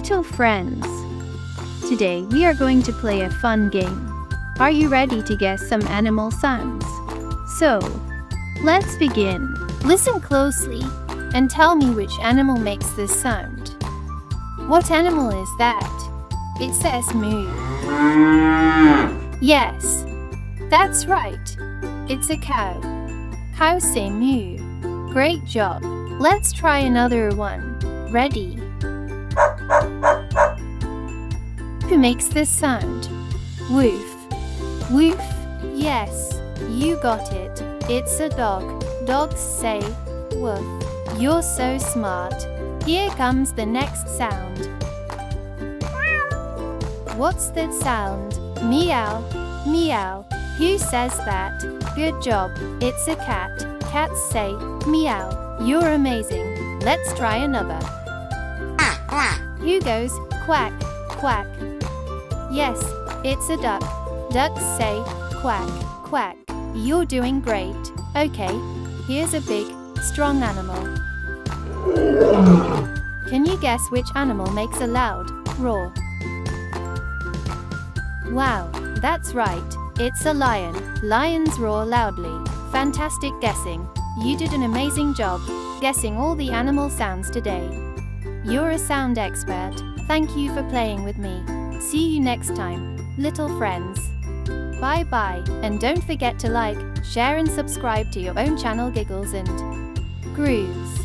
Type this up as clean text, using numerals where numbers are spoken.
Little friends, today we are going to play a fun game. Are you ready to guess some animal sounds? So, let's begin. Listen closely and tell me which animal makes this sound. What animal is that? It says moo. Yes, that's right. It's a cow. Cows say moo. Great job. Let's try another one. Ready? Who makes this sound? Woof. Woof. Yes, you got it. It's a dog. Dogs say woof. You're so smart. Here comes the next sound. What's that sound? Meow. Meow. Who says that? Good job. It's a cat. Cats say meow. You're amazing. Let's try another. Who goes quack, quack? Yes, it's a duck. Ducks say quack, quack. You're doing great. Okay, here's a big, strong animal. Can you guess which animal makes a loud roar? Wow, that's right. It's a lion. Lions roar loudly. Fantastic guessing. You did an amazing job guessing all the animal sounds today. You're a sound expert. Thank you for playing with me. See you next time, little friends. Bye bye, and don't forget to like, share and subscribe to your own channel Giggles and Grooves.